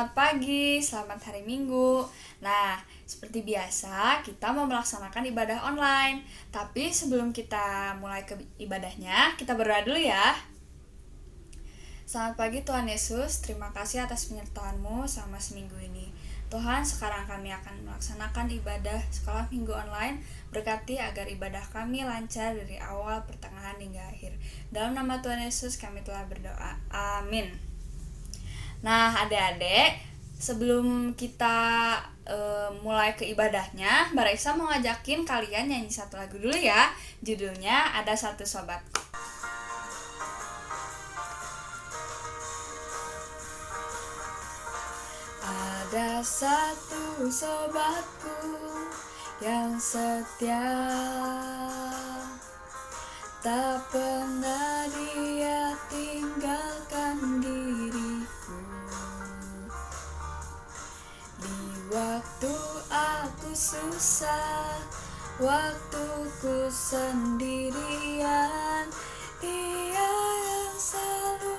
Selamat pagi, selamat hari Minggu. Nah, seperti biasa, kita mau melaksanakan ibadah online. Tapi sebelum kita mulai ke ibadahnya, kita berdoa dulu ya. Selamat pagi Tuhan Yesus, terima kasih atas penyertaan-Mu selama seminggu ini. Tuhan, sekarang kami akan melaksanakan ibadah sekolah minggu online. Berkati agar ibadah kami lancar dari awal, pertengahan, hingga akhir. Dalam nama Tuhan Yesus kami telah berdoa. Amin. Nah, adik-adik, sebelum kita mulai ke ibadahnya, Mbak Raisa mau ngajakin kalian nyanyi satu lagu dulu ya. Judulnya Ada Satu Sobat. Ada satu sobatku yang setia, tak pernah dia tinggalkan diriku. Di waktu aku susah, waktuku sendirian, dia yang selalu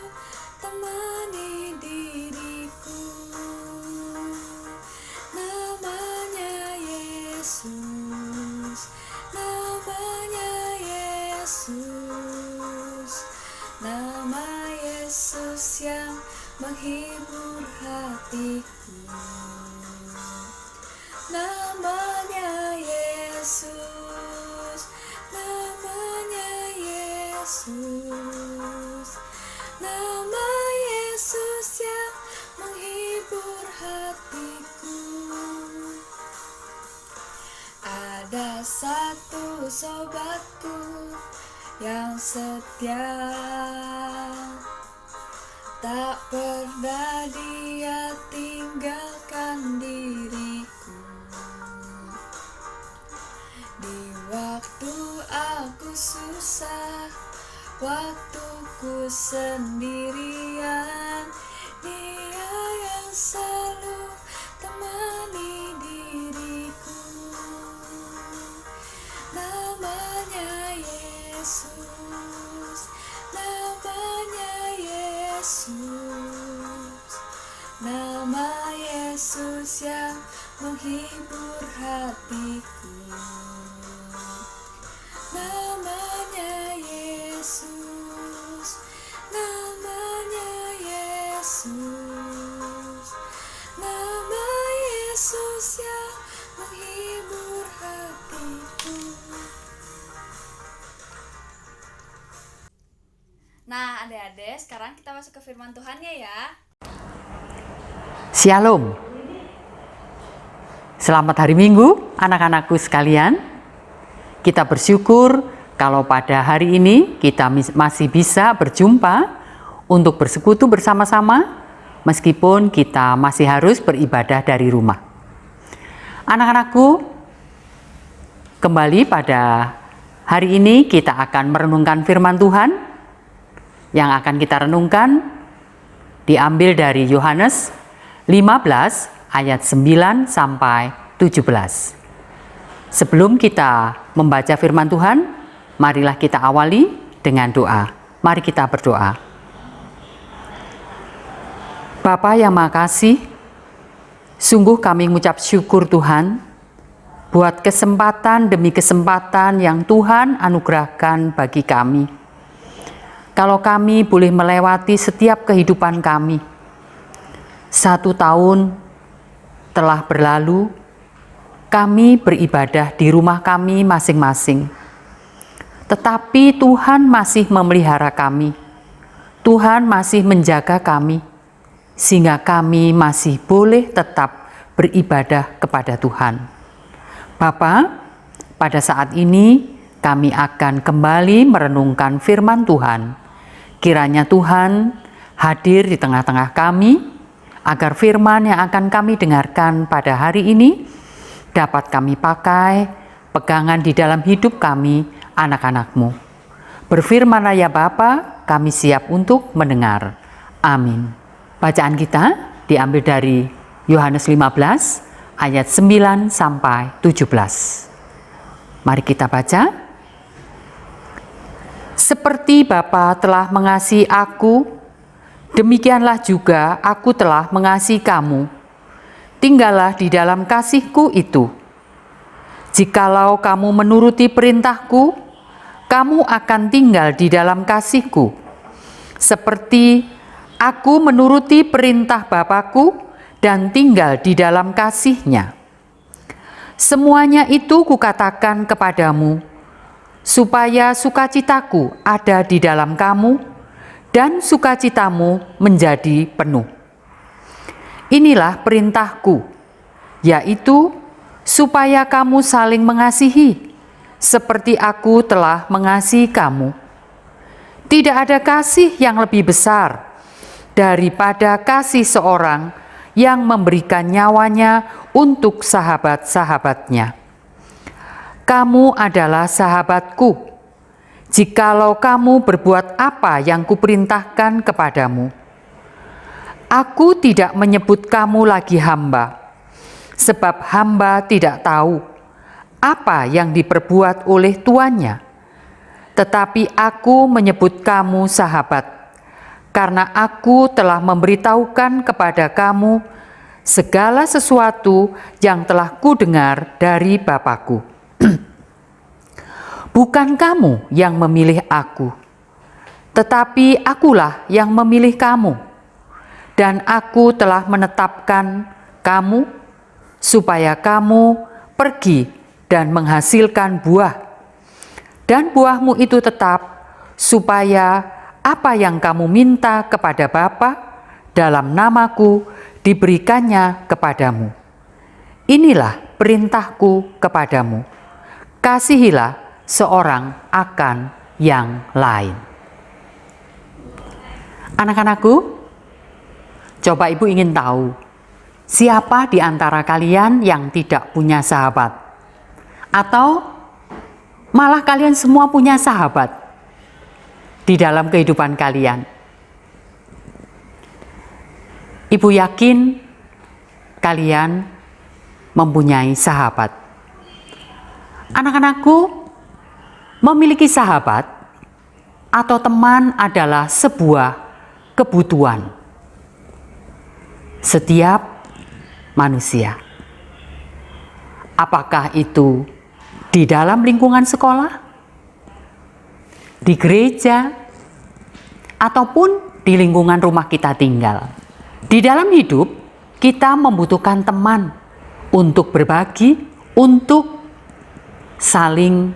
temani diriku. Namanya Yesus, namanya Yesus, nama Yesus yang menghibur hatiku. Namanya Yesus, namanya Yesus, nama Yesus yang menghibur hatiku. Ada satu sobatku yang setia, tak pernah dia tinggalkan diriku. Di waktu aku susah, waktuku sendirian, dia yang selalu temani diriku. Namanya Yesus, namanya Yesus, nama Yesus yang menghibur hatiku. Namanya Yesus, namanya Yesus, nama Yesus yang menghibur hatiku. Nah, adik-adik, sekarang kita masuk ke firman Tuhannya ya. Shalom. Selamat hari Minggu, anak-anakku sekalian. Kita bersyukur kalau pada hari ini kita masih bisa berjumpa untuk bersekutu bersama-sama, meskipun kita masih harus beribadah dari rumah. Anak-anakku, kembali pada hari ini kita akan merenungkan firman Tuhan. Yang akan kita renungkan diambil dari Yohanes 15 ayat 9 sampai 17. Sebelum kita membaca firman Tuhan, marilah kita awali dengan doa. Mari kita berdoa. Bapa yang Maha Kasih, sungguh kami mengucap syukur Tuhan buat kesempatan demi kesempatan yang Tuhan anugerahkan bagi kami. Kalau kami boleh melewati setiap kehidupan kami, 1 tahun telah berlalu, kami beribadah di rumah kami masing-masing. Tetapi Tuhan masih memelihara kami. Tuhan masih menjaga kami, sehingga kami masih boleh tetap beribadah kepada Tuhan. Bapa, pada saat ini kami akan kembali merenungkan firman Tuhan. Kiranya Tuhan hadir di tengah-tengah kami, agar firman yang akan kami dengarkan pada hari ini dapat kami pakai pegangan di dalam hidup kami, anak-anak-Mu. Berfirmanlah ya Bapa, kami siap untuk mendengar. Amin. Bacaan kita diambil dari Yohanes 15 ayat 9 sampai 17. Mari kita baca. Seperti Bapa telah mengasihi aku, Demikianlah juga aku telah mengasihi kamu. Tinggallah di dalam kasih-Ku itu. Jikalau kamu menuruti perintah-Ku, kamu akan tinggal di dalam kasih-Ku, seperti aku menuruti perintah Bapa-Ku dan tinggal di dalam kasih-Nya. Semuanya itu kukatakan kepadamu, supaya sukacitaku ada di dalam kamu, dan sukacitamu menjadi penuh. Inilah perintahku, yaitu supaya kamu saling mengasihi, seperti aku telah mengasihi kamu. Tidak ada kasih yang lebih besar daripada kasih seorang yang memberikan nyawanya untuk sahabat-sahabatnya. Kamu adalah sahabatku, jikalau kamu berbuat apa yang kuperintahkan kepadamu. Aku tidak menyebut kamu lagi hamba, sebab hamba tidak tahu apa yang diperbuat oleh tuannya. Tetapi aku menyebut kamu sahabat, karena aku telah memberitahukan kepada kamu segala sesuatu yang telah kudengar dari Bapa-Ku. Bukan kamu yang memilih aku, tetapi akulah yang memilih kamu, dan aku telah menetapkan kamu supaya kamu pergi dan menghasilkan buah, dan buahmu itu tetap, supaya apa yang kamu minta kepada Bapa dalam namaku diberikannya kepadamu. Inilah perintahku kepadamu, kasihilah seorang akan yang lain. Anak-anakku, coba ibu ingin tahu, siapa di antara kalian yang tidak punya sahabat? Atau malah kalian semua punya sahabat di dalam kehidupan kalian? Ibu yakin kalian mempunyai sahabat. Anak-anakku, memiliki sahabat atau teman adalah sebuah kebutuhan setiap manusia. Apakah itu di dalam lingkungan sekolah, di gereja, ataupun di lingkungan rumah kita tinggal. Di dalam hidup, kita membutuhkan teman untuk berbagi, untuk saling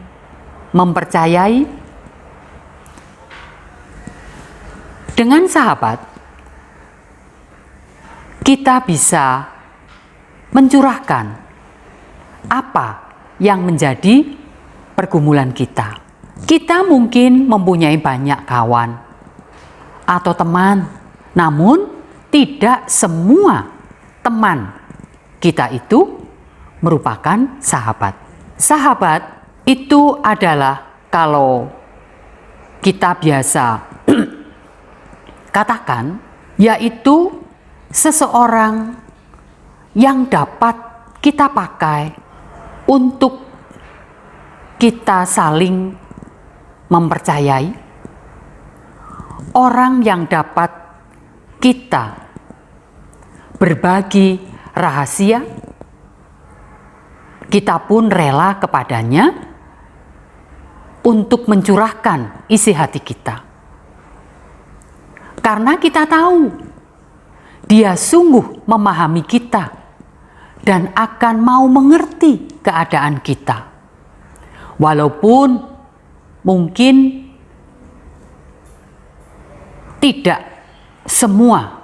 mempercayai. Dengan sahabat, kita bisa mencurahkan apa yang menjadi pergumulan kita. Kita mungkin mempunyai banyak kawan atau teman, namun tidak semua teman kita itu merupakan sahabat. Sahabat itu adalah, kalau kita biasa katakan, yaitu seseorang yang dapat kita pakai untuk kita saling mempercayai, orang yang dapat kita berbagi rahasia, kita pun rela kepadanya untuk mencurahkan isi hati kita. Karena kita tahu dia sungguh memahami kita dan akan mau mengerti keadaan kita. Walaupun mungkin tidak semua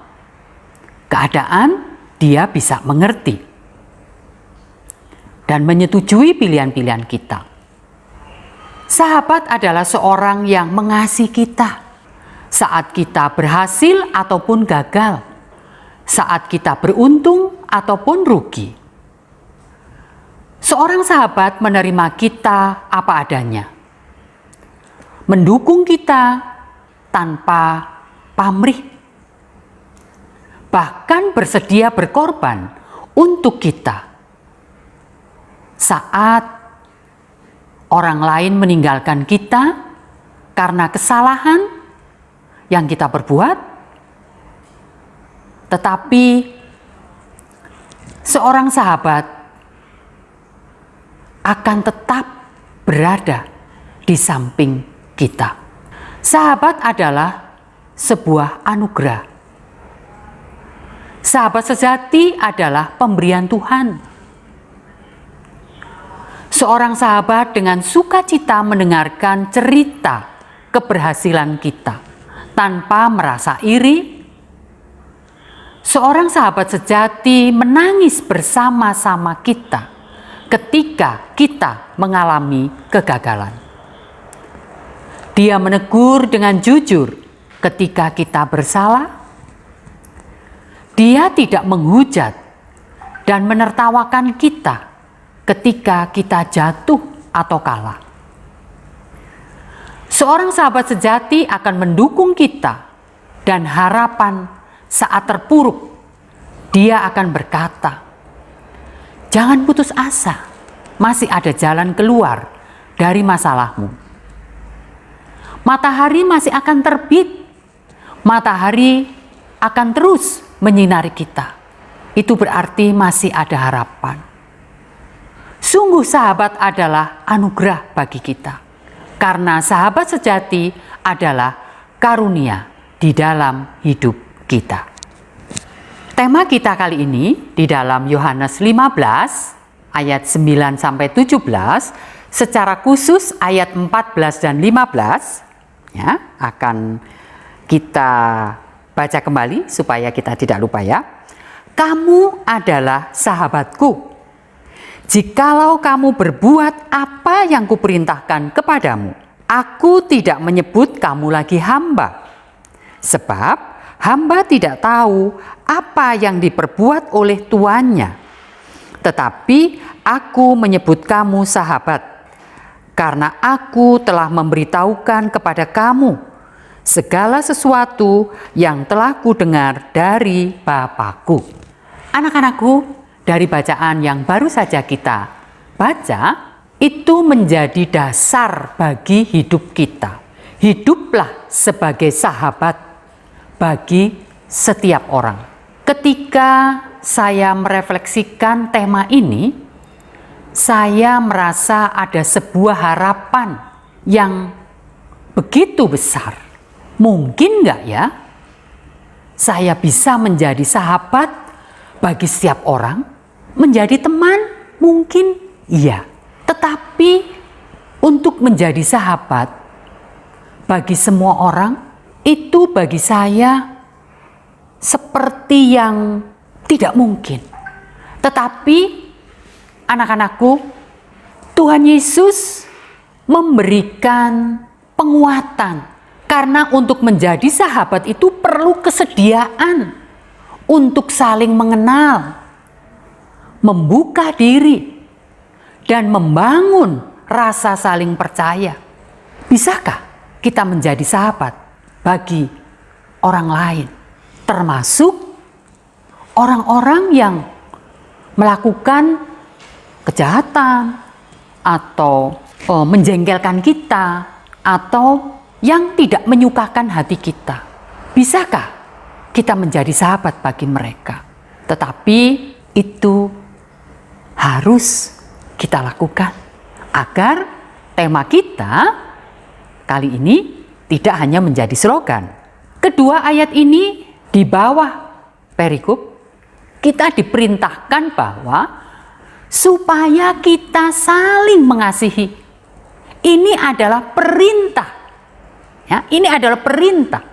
keadaan dia bisa mengerti dan menyetujui pilihan-pilihan kita. Sahabat adalah seorang yang mengasihi kita saat kita berhasil ataupun gagal, saat kita beruntung ataupun rugi. Seorang sahabat menerima kita apa adanya, mendukung kita tanpa pamrih, bahkan bersedia berkorban untuk kita saat orang lain meninggalkan kita karena kesalahan yang kita perbuat, tetapi seorang sahabat akan tetap berada di samping kita. Sahabat adalah sebuah anugerah. Sahabat sejati adalah pemberian Tuhan. Seorang sahabat dengan sukacita mendengarkan cerita keberhasilan kita tanpa merasa iri. Seorang sahabat sejati menangis bersama-sama kita ketika kita mengalami kegagalan. Dia menegur dengan jujur ketika kita bersalah. Dia tidak menghujat dan menertawakan kita ketika kita jatuh atau kalah. Seorang sahabat sejati akan mendukung kita dan harapan saat terpuruk. Dia akan berkata, "Jangan putus asa, masih ada jalan keluar dari masalahmu. Matahari masih akan terbit, matahari akan terus menyinari kita. Itu berarti masih ada harapan." Sungguh sahabat adalah anugerah bagi kita, karena sahabat sejati adalah karunia di dalam hidup kita. Tema kita kali ini di dalam Yohanes 15 ayat 9-17, secara khusus ayat 14 dan 15 ya, akan kita baca kembali supaya kita tidak lupa ya. Kamu adalah sahabatku jikalau kamu berbuat apa yang kuperintahkan kepadamu. Aku tidak menyebut kamu lagi hamba, sebab hamba tidak tahu apa yang diperbuat oleh tuannya. Tetapi aku menyebut kamu sahabat, karena aku telah memberitahukan kepada kamu segala sesuatu yang telah kudengar dari Bapa-Ku. Anak-anakku, dari bacaan yang baru saja kita baca, itu menjadi dasar bagi hidup kita. Hiduplah sebagai sahabat bagi setiap orang. Ketika saya merefleksikan tema ini, saya merasa ada sebuah harapan yang begitu besar. Mungkin enggak ya, saya bisa menjadi sahabat bagi setiap orang? Menjadi teman? Mungkin iya. Tetapi untuk menjadi sahabat bagi semua orang, itu bagi saya seperti yang tidak mungkin. Tetapi anak-anakku, Tuhan Yesus memberikan penguatan, karena untuk menjadi sahabat itu perlu kesediaan untuk saling mengenal, membuka diri, dan membangun rasa saling percaya. Bisakah kita menjadi sahabat bagi orang lain, termasuk orang-orang yang melakukan kejahatan atau menjengkelkan kita, atau yang tidak menyukakan hati kita? Bisakah kita menjadi sahabat bagi mereka? Tetapi itu harus kita lakukan agar tema kita kali ini tidak hanya menjadi slogan. Kedua ayat ini di bawah perikop kita diperintahkan bahwa supaya kita saling mengasihi. Ini adalah perintah. Ya, ini adalah perintah.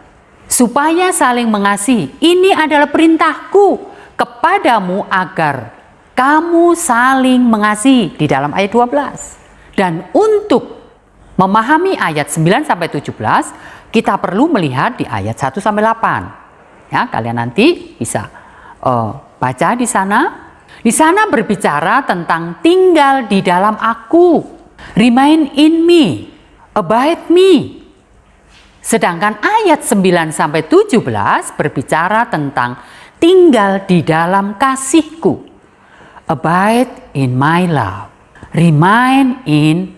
Supaya saling mengasihi. Ini adalah perintahku kepadamu agar kamu saling mengasihi, di dalam ayat 12. Dan untuk memahami ayat 9-17, kita perlu melihat di ayat 1-8. Ya, kalian nanti bisa baca di sana. Di sana berbicara tentang tinggal di dalam aku. Remain in me, abide me. Sedangkan ayat 9-17 berbicara tentang tinggal di dalam kasihku. Abide in my love, remain in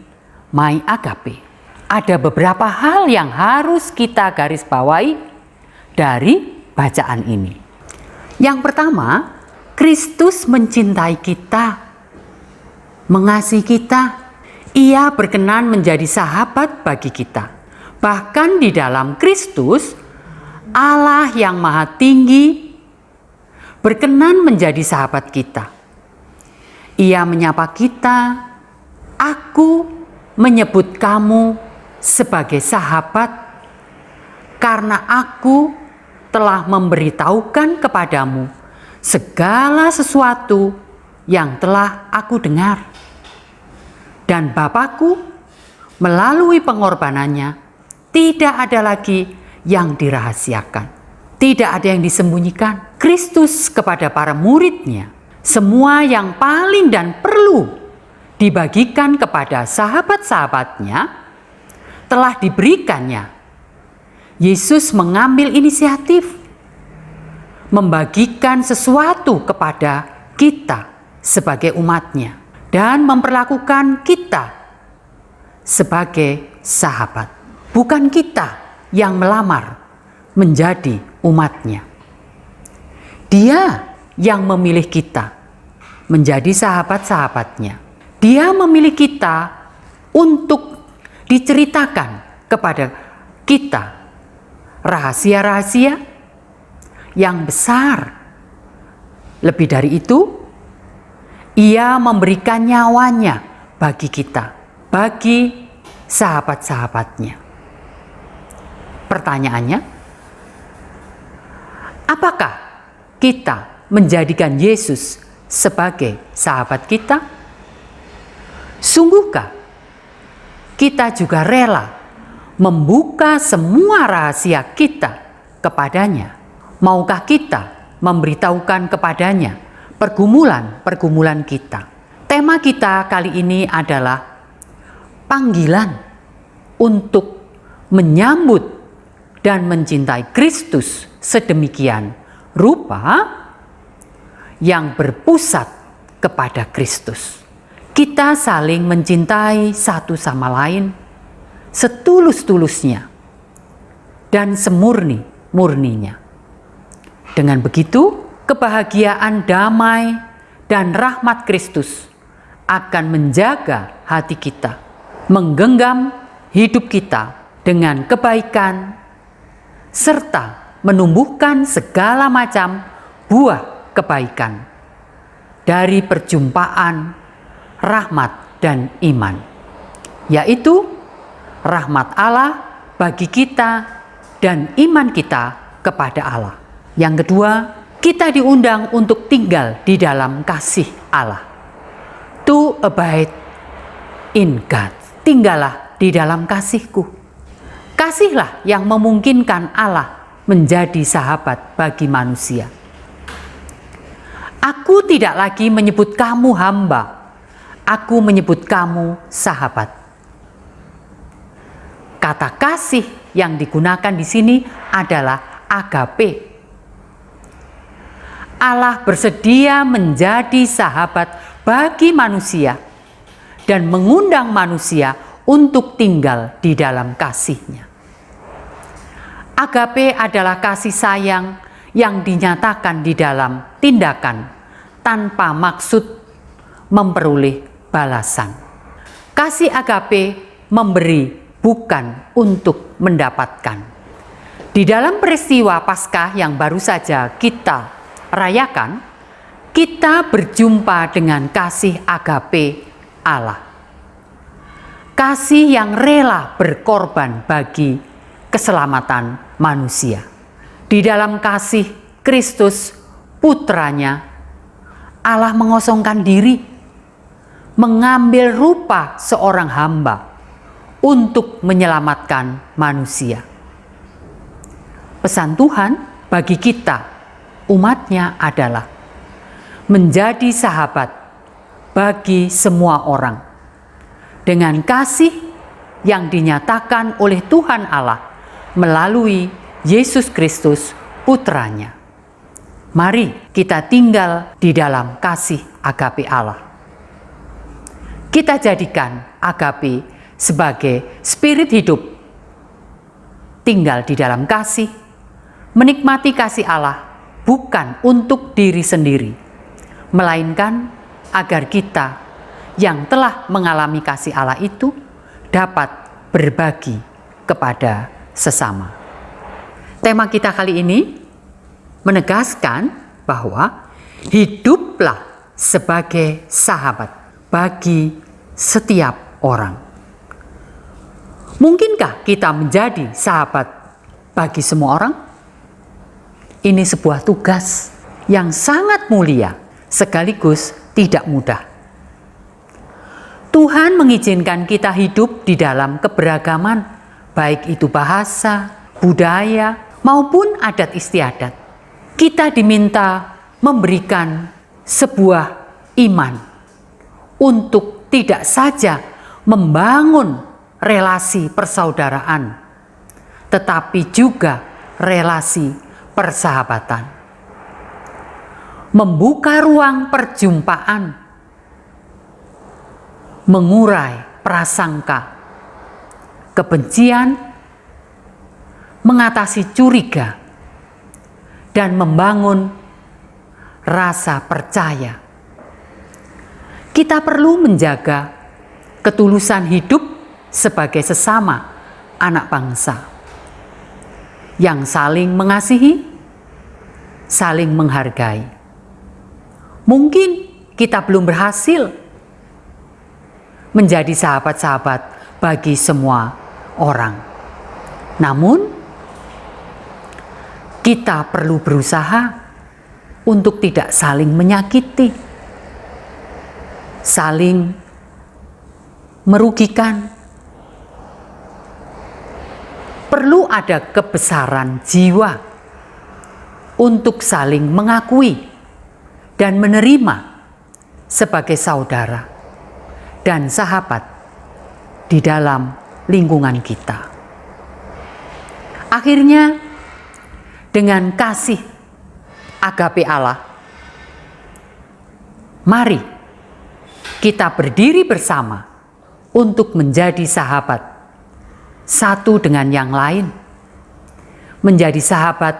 my agape. Ada beberapa hal yang harus kita garis bawahi dari bacaan ini. Yang pertama, Kristus mencintai kita, mengasihi kita. Ia berkenan menjadi sahabat bagi kita. Bahkan di dalam Kristus, Allah yang Maha Tinggi berkenan menjadi sahabat kita. Ia menyapa kita, "Aku menyebut kamu sebagai sahabat karena aku telah memberitahukan kepadamu segala sesuatu yang telah aku dengar. Dan Bapakku melalui pengorbanannya tidak ada lagi yang dirahasiakan, tidak ada yang disembunyikan." Kristus kepada para muridnya, semua yang paling dan perlu dibagikan kepada sahabat-sahabatnya telah diberikannya. Yesus mengambil inisiatif membagikan sesuatu kepada kita sebagai umatnya dan memperlakukan kita sebagai sahabat. Bukan kita yang melamar menjadi umatnya. Dia yang memilih kita menjadi sahabat-sahabatnya. Dia memilih kita untuk diceritakan kepada kita rahasia-rahasia yang besar. Lebih dari itu, Ia memberikan nyawanya bagi kita, bagi sahabat-sahabatnya. Pertanyaannya, apakah kita menjadikan Yesus sebagai sahabat kita? Sungguhkah kita juga rela membuka semua rahasia kita kepadanya? Maukah kita memberitahukan kepadanya pergumulan-pergumulan kita? Tema kita kali ini adalah panggilan untuk menyambut dan mencintai Kristus sedemikian rupa yang berpusat kepada Kristus. Kita saling mencintai satu sama lain setulus-tulusnya dan semurni-murninya. Dengan begitu, kebahagiaan, damai, dan rahmat Kristus akan menjaga hati kita, menggenggam hidup kita dengan kebaikan, serta menumbuhkan segala macam buah kebaikan dari perjumpaan rahmat dan iman, yaitu rahmat Allah bagi kita dan iman kita kepada Allah. Yang kedua, kita diundang untuk tinggal di dalam kasih Allah. To abide in God. Tinggallah di dalam kasih-Ku. Kasihlah yang memungkinkan Allah menjadi sahabat bagi manusia. Aku tidak lagi menyebut kamu hamba, aku menyebut kamu sahabat. Kata kasih yang digunakan di sini adalah agape. Allah bersedia menjadi sahabat bagi manusia dan mengundang manusia untuk tinggal di dalam kasih-Nya. Agape adalah kasih sayang yang dinyatakan di dalam tindakan tanpa maksud memperoleh balasan. Kasih agape memberi bukan untuk mendapatkan. Di dalam peristiwa Paskah yang baru saja kita rayakan, kita berjumpa dengan kasih agape Allah. Kasih yang rela berkorban bagi keselamatan manusia. Di dalam kasih Kristus, Putranya, Allah mengosongkan diri, mengambil rupa seorang hamba untuk menyelamatkan manusia. Pesan Tuhan bagi kita, umat-Nya, adalah menjadi sahabat bagi semua orang dengan kasih yang dinyatakan oleh Tuhan Allah melalui Yesus Kristus, Putranya. Mari kita tinggal di dalam kasih agape Allah. Kita jadikan agape sebagai spirit hidup, tinggal di dalam kasih, menikmati kasih Allah bukan untuk diri sendiri, melainkan agar kita yang telah mengalami kasih Allah itu dapat berbagi kepada sesama. Tema kita kali ini menegaskan bahwa hiduplah sebagai sahabat bagi setiap orang. Mungkinkah kita menjadi sahabat bagi semua orang? Ini sebuah tugas yang sangat mulia sekaligus tidak mudah. Tuhan mengizinkan kita hidup di dalam keberagaman, baik itu bahasa, budaya, maupun adat istiadat. Kita diminta memberikan sebuah iman untuk tidak saja membangun relasi persaudaraan, tetapi juga relasi persahabatan. Membuka ruang perjumpaan, mengurai prasangka, kebencian, mengatasi curiga, dan membangun rasa percaya. Kita perlu menjaga ketulusan hidup sebagai sesama anak bangsa yang saling mengasihi, saling menghargai. Mungkin kita belum berhasil menjadi sahabat-sahabat bagi semua orang. Namun, kita perlu berusaha untuk tidak saling menyakiti, saling merugikan. Perlu ada kebesaran jiwa untuk saling mengakui dan menerima sebagai saudara dan sahabat di dalam lingkungan kita. Akhirnya, dengan kasih agape Allah, mari kita berdiri bersama untuk menjadi sahabat satu dengan yang lain, menjadi sahabat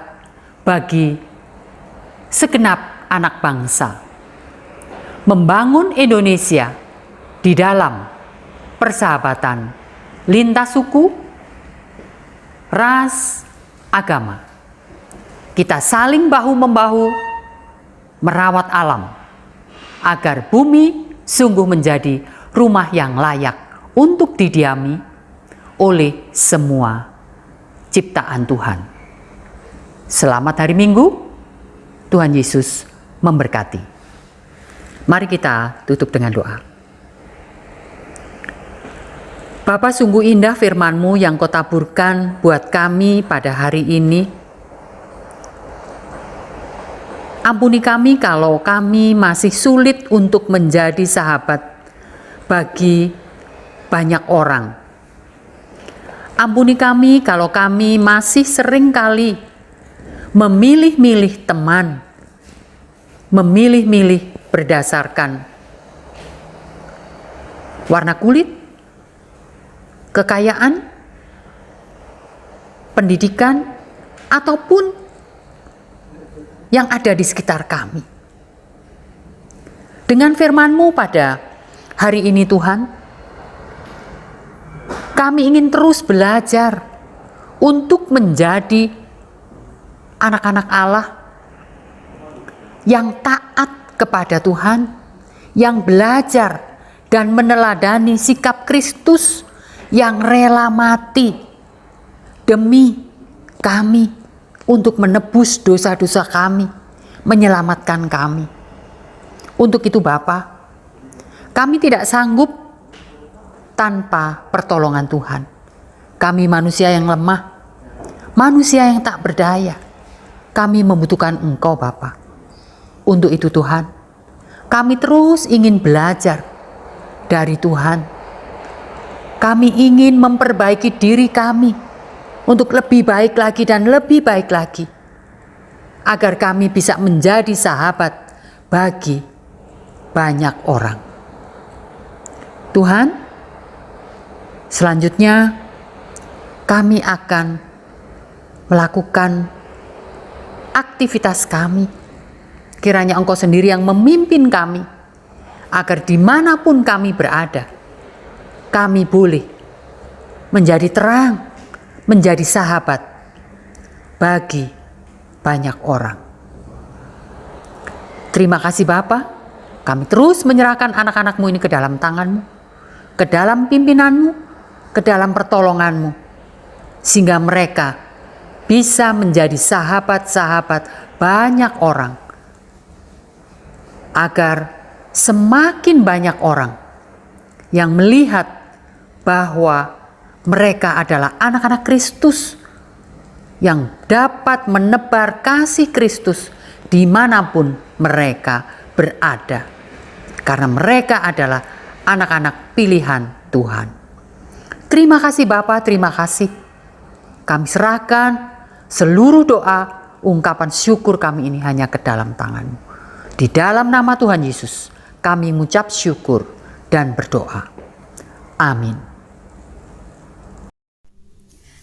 bagi segenap anak bangsa, membangun Indonesia di dalam persahabatan lintas suku, ras, agama. Kita saling bahu-membahu merawat alam agar bumi sungguh menjadi rumah yang layak untuk didiami oleh semua ciptaan Tuhan. Selamat hari Minggu, Tuhan Yesus memberkati. Mari kita tutup dengan doa. Bapa, sungguh indah firman-Mu yang Kau taburkan buat kami pada hari ini. Ampuni kami kalau kami masih sulit untuk menjadi sahabat bagi banyak orang. Ampuni kami kalau kami masih sering kali memilih-milih teman, memilih-milih berdasarkan warna kulit, kekayaan, pendidikan, ataupun yang ada di sekitar kami. Dengan firman-Mu pada hari ini Tuhan, kami ingin terus belajar untuk menjadi anak-anak Allah yang taat kepada Tuhan, yang belajar dan meneladani sikap Kristus yang rela mati demi kami untuk menebus dosa-dosa kami, menyelamatkan kami. Untuk itu Bapa, kami tidak sanggup tanpa pertolongan Tuhan. Kami manusia yang lemah, manusia yang tak berdaya. Kami membutuhkan Engkau Bapa. Untuk itu Tuhan, kami terus ingin belajar dari Tuhan. Kami ingin memperbaiki diri kami untuk lebih baik lagi dan lebih baik lagi, agar kami bisa menjadi sahabat bagi banyak orang. Tuhan, selanjutnya kami akan melakukan aktivitas kami. Kiranya Engkau sendiri yang memimpin kami, agar dimanapun kami berada, kami boleh menjadi terang, menjadi sahabat bagi banyak orang. Terima kasih Bapa, kami terus menyerahkan anak-anak-Mu ini ke dalam tangan-Mu, ke dalam pimpinanmu, ke dalam pertolonganmu, sehingga mereka bisa menjadi sahabat-sahabat banyak orang, agar semakin banyak orang yang melihat bahwa mereka adalah anak-anak Kristus yang dapat menebar kasih Kristus dimanapun mereka berada, karena mereka adalah anak-anak pilihan Tuhan. Terima kasih Bapa, terima kasih. Kami serahkan seluruh doa, ungkapan syukur kami ini hanya ke dalam tangan-Mu. Di dalam nama Tuhan Yesus, kami mengucap syukur dan berdoa. Amin.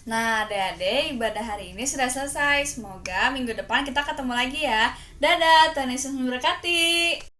Nah, adik-adik, ibadah hari ini sudah selesai. Semoga minggu depan kita ketemu lagi ya. Dadah, Tuhan Yesus memberkati.